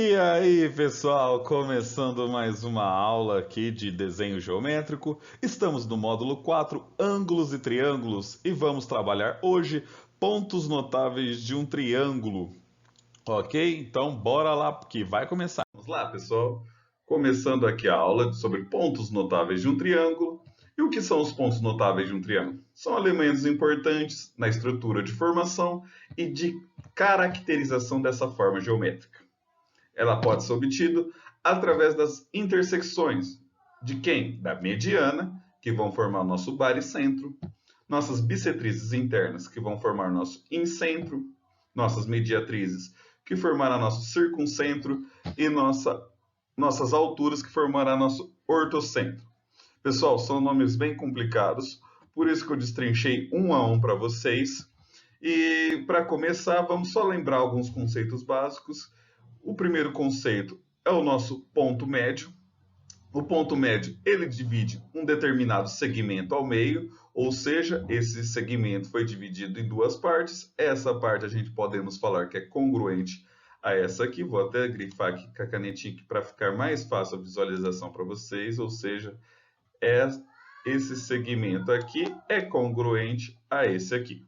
E aí, pessoal, começando mais uma aula aqui de desenho geométrico. Estamos no módulo 4, ângulos e triângulos, e vamos trabalhar hoje pontos notáveis de um triângulo. Ok? Então, bora lá, que vai começar. Vamos lá, pessoal. Começando aqui a aula sobre pontos notáveis de um triângulo. E o que são os pontos notáveis de um triângulo? São elementos importantes na estrutura de formação e de caracterização dessa forma geométrica. Ela pode ser obtida através das intersecções de quem? Da mediana, que vão formar nosso baricentro, nossas bissetrizes internas, que vão formar nosso incentro, nossas mediatrizes, que formará nosso circuncentro, e nossas alturas, que formará nosso ortocentro. Pessoal, são nomes bem complicados, por isso que eu destrinchei um a um para vocês. E para começar, vamos só lembrar alguns conceitos básicos. O primeiro conceito é o nosso ponto médio. O ponto médio, ele divide um determinado segmento ao meio, ou seja, esse segmento foi dividido em duas partes. Essa parte a gente podemos falar que é congruente a essa aqui. Vou até grifar aqui com a canetinha para ficar mais fácil a visualização para vocês, ou seja, esse segmento aqui é congruente a esse aqui.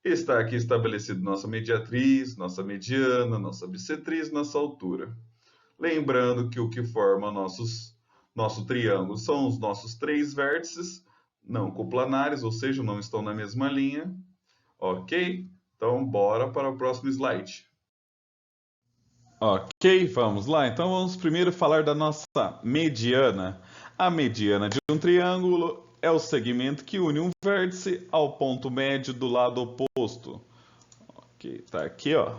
Está aqui estabelecido nossa mediatriz, nossa mediana, nossa bissetriz, nossa altura. Lembrando que o que forma nosso triângulo são os nossos três vértices não coplanares, ou seja, não estão na mesma linha. Ok? Então, bora para o próximo slide. Ok, vamos lá. Então, vamos primeiro falar da nossa mediana. A mediana de um triângulo é o segmento que une um vértice ao ponto médio do lado oposto. Ok, tá aqui, ó.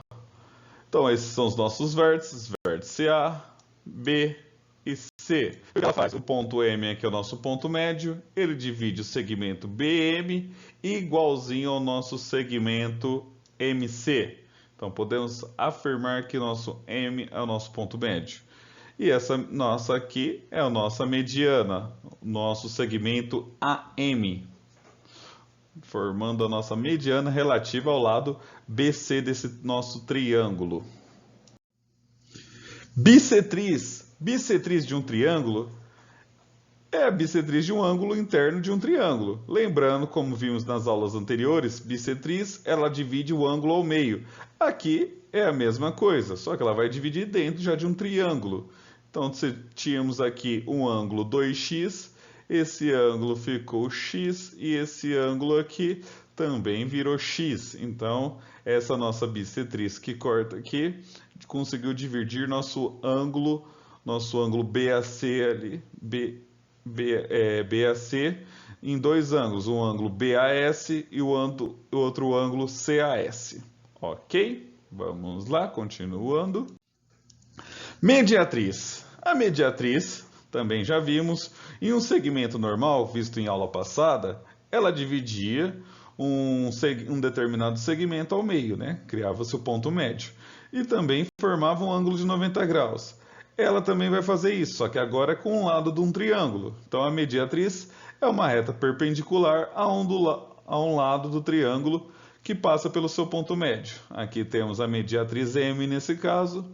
Então, esses são os nossos vértices, vértice A, B e C. O que ela faz? O ponto M aqui é o nosso ponto médio, ele divide o segmento BM igualzinho ao nosso segmento MC. Então, podemos afirmar que nosso M é o nosso ponto médio. E essa nossa aqui é a nossa mediana, nosso segmento AM, formando a nossa mediana relativa ao lado BC desse nosso triângulo. Bissetriz. Bissetriz de um triângulo é a bissetriz de um ângulo interno de um triângulo. Lembrando, como vimos nas aulas anteriores, bissetriz, ela divide o ângulo ao meio. Aqui é a mesma coisa, só que ela vai dividir dentro já de um triângulo. Então, tínhamos aqui um ângulo 2x, esse ângulo ficou x e esse ângulo aqui também virou x. Então, essa nossa bissetriz que corta aqui conseguiu dividir nosso ângulo BAC ali, BAC em dois ângulos, um ângulo BAS e o outro ângulo CAS. Ok? Vamos lá, continuando. Mediatriz. A mediatriz, também já vimos, em um segmento normal, visto em aula passada, ela dividia um determinado segmento ao meio, né? Criava-se o ponto médio. E também formava um ângulo de 90 graus. Ela também vai fazer isso, só que agora com um lado de um triângulo. Então a mediatriz é uma reta perpendicular a um lado do triângulo que passa pelo seu ponto médio. Aqui temos a mediatriz M nesse caso,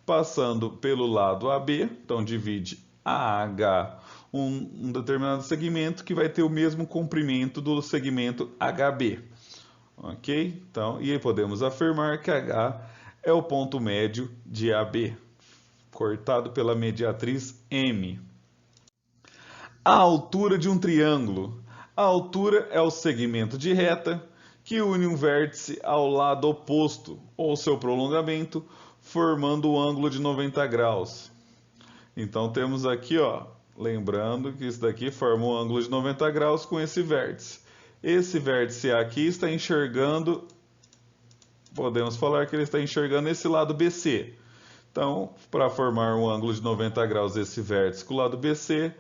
passando pelo lado AB, então divide AH um determinado segmento que vai ter o mesmo comprimento do segmento HB. Ok? Então, e aí podemos afirmar que H é o ponto médio de AB, cortado pela mediatriz M. A altura de um triângulo. A altura é o segmento de reta que une um vértice ao lado oposto, ou seu prolongamento, formando o ângulo de 90 graus. Então temos aqui, ó, lembrando que isso daqui forma um ângulo de 90 graus com esse vértice. Esse vértice aqui está enxergando, podemos falar que ele está enxergando esse lado BC. Então, para formar um ângulo de 90 graus esse vértice com o lado BC,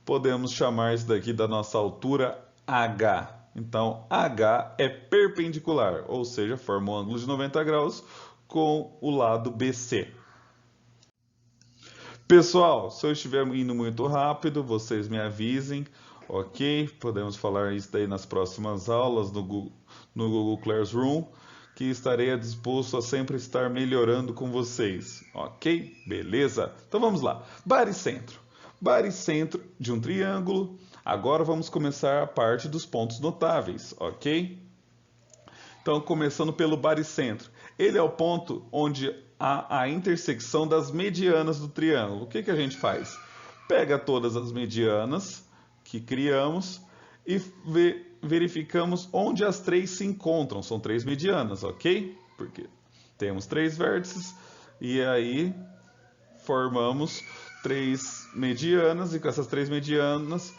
podemos chamar isso daqui da nossa altura H. Então, H é perpendicular, ou seja, forma um ângulo de 90 graus com o lado BC. Pessoal, se eu estiver indo muito rápido, vocês me avisem, ok? Podemos falar isso daí nas próximas aulas no Google Classroom. que estarei disposto a sempre estar melhorando com vocês. Ok? Beleza? Então vamos lá. Baricentro. Baricentro de um triângulo. Agora vamos começar a parte dos pontos notáveis, ok? Então, começando pelo baricentro. Ele é o ponto onde há a intersecção das medianas do triângulo. O que que a gente faz? Pega todas as medianas que criamos e verificamos onde as três se encontram. São três medianas, ok? Porque temos três vértices e aí formamos três medianas, e com essas três medianas,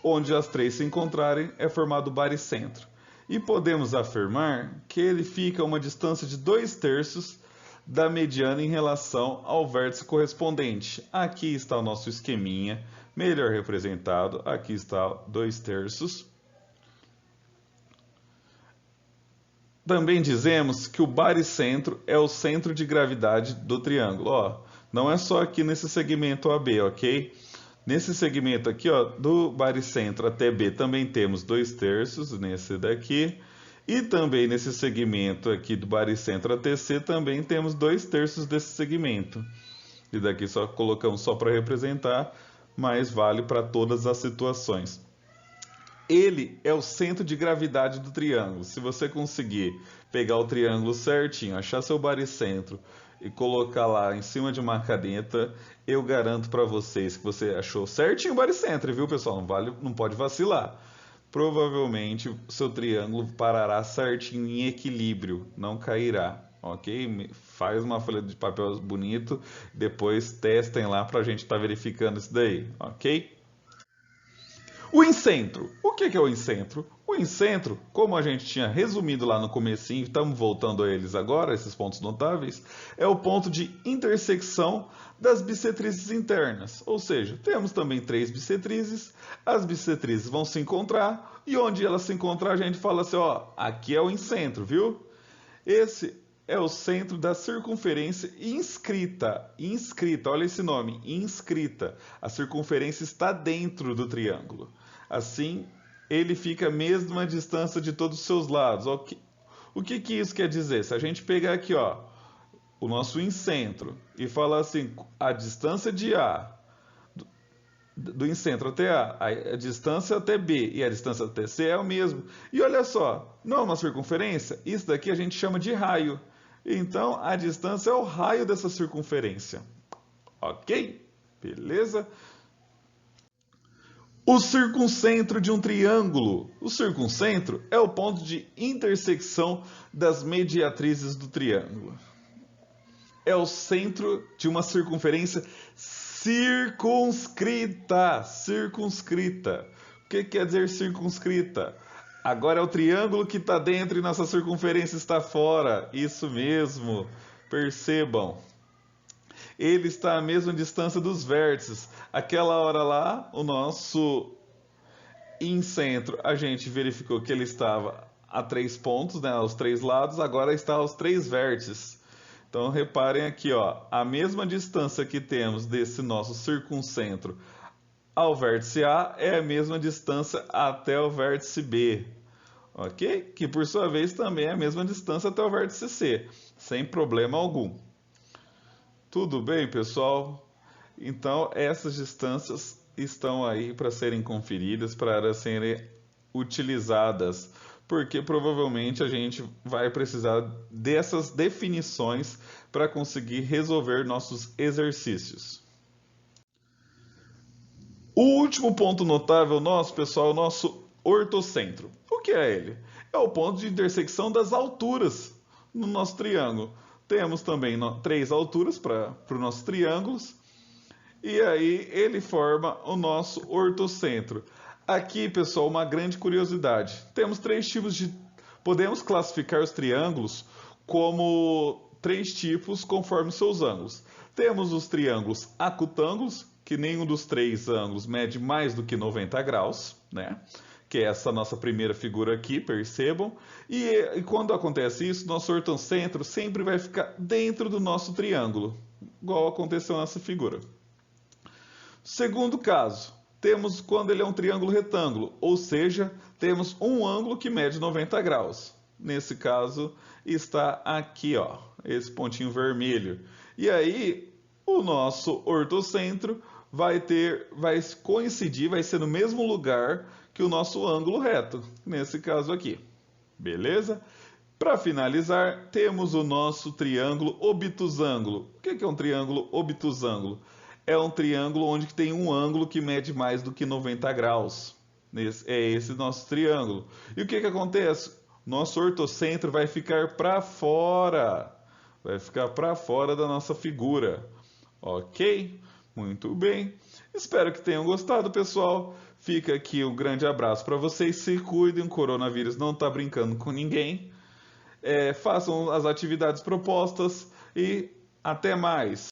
onde as três se encontrarem, é formado o baricentro. E podemos afirmar que ele fica a uma distância de 2/3 da mediana em relação ao vértice correspondente. Aqui está o nosso esqueminha, melhor representado. Aqui está 2/3. Também dizemos que o baricentro é o centro de gravidade do triângulo. Ó, não é só aqui nesse segmento AB, ok? Nesse segmento aqui, ó, do baricentro até B, também temos 2/3 nesse daqui. E também nesse segmento aqui do baricentro até C, também temos 2/3 desse segmento. E daqui só colocamos só para representar, mas vale para todas as situações. Ele é o centro de gravidade do triângulo. Se você conseguir pegar o triângulo certinho, achar seu baricentro e colocar lá em cima de uma caneta, eu garanto para vocês que você achou certinho o baricentro, viu, pessoal? Não pode vacilar. Provavelmente seu triângulo parará certinho em equilíbrio, não cairá, ok? Faz uma folha de papel bonito, depois testem lá para a gente estar verificando isso daí, ok? O incentro. O que é o incentro? O incentro, como a gente tinha resumido lá no comecinho, estamos voltando a eles agora, esses pontos notáveis, é o ponto de intersecção das bissetrizes internas. Ou seja, temos também três bissetrizes, as bissetrizes vão se encontrar, e onde elas se encontrar a gente fala assim, ó, aqui é o incentro, viu? Esse é o centro da circunferência inscrita. Inscrita, olha esse nome, inscrita. A circunferência está dentro do triângulo. Assim, ele fica a mesma distância de todos os seus lados. O que isso quer dizer? Se a gente pegar aqui, ó, o nosso incentro e falar assim, a distância de A, do incentro até a distância até B e a distância até C é o mesmo. E olha só, não é uma circunferência? Isso daqui a gente chama de raio. Então, a distância é o raio dessa circunferência. Ok? Beleza? O circuncentro de um triângulo. O circuncentro é o ponto de intersecção das mediatrizes do triângulo. É o centro de uma circunferência circunscrita. Circunscrita. O que quer dizer circunscrita? Agora é o triângulo que está dentro e nossa circunferência está fora. Isso mesmo. Percebam. Ele está à mesma distância dos vértices. Aquela hora lá, o nosso incentro, a gente verificou que ele estava a 3 pontos, né, aos 3 lados, agora está aos 3 vértices. Então reparem aqui, ó, a mesma distância que temos desse nosso circuncentro ao vértice A é a mesma distância até o vértice B, ok? Que por sua vez também é a mesma distância até o vértice C, sem problema algum. Tudo bem, pessoal? Então essas distâncias estão aí para serem conferidas, para serem utilizadas, porque provavelmente a gente vai precisar dessas definições para conseguir resolver nossos exercícios. O último ponto notável nosso, pessoal, é o nosso ortocentro. O que é ele? É o ponto de intersecção das alturas no nosso triângulo. Temos também 3 alturas para os nossos triângulos, e aí ele forma o nosso ortocentro. Aqui, pessoal, uma grande curiosidade. Temos 3 tipos de... Podemos classificar os triângulos como 3 tipos conforme seus ângulos. Temos os triângulos acutângulos, que nenhum dos 3 ângulos mede mais do que 90 graus, né? Que é essa nossa primeira figura aqui, percebam. E quando acontece isso, nosso ortocentro sempre vai ficar dentro do nosso triângulo, igual aconteceu nessa figura. Segundo caso, temos quando ele é um triângulo retângulo, ou seja, temos um ângulo que mede 90 graus. nesse caso, está aqui, ó, esse pontinho vermelho. E aí, o nosso ortocentro vai coincidir, vai ser no mesmo lugar que o nosso ângulo reto, nesse caso aqui. Beleza? Para finalizar, temos o nosso triângulo obtusângulo. O que é um triângulo obtusângulo? É um triângulo onde tem um ângulo que mede mais do que 90 graus. É esse nosso triângulo. E o que acontece? Nosso ortocentro vai ficar para fora. Vai ficar para fora da nossa figura. Ok? Muito bem. Espero que tenham gostado, pessoal. Fica aqui um grande abraço para vocês. Se cuidem, o coronavírus não está brincando com ninguém. Façam as atividades propostas e até mais.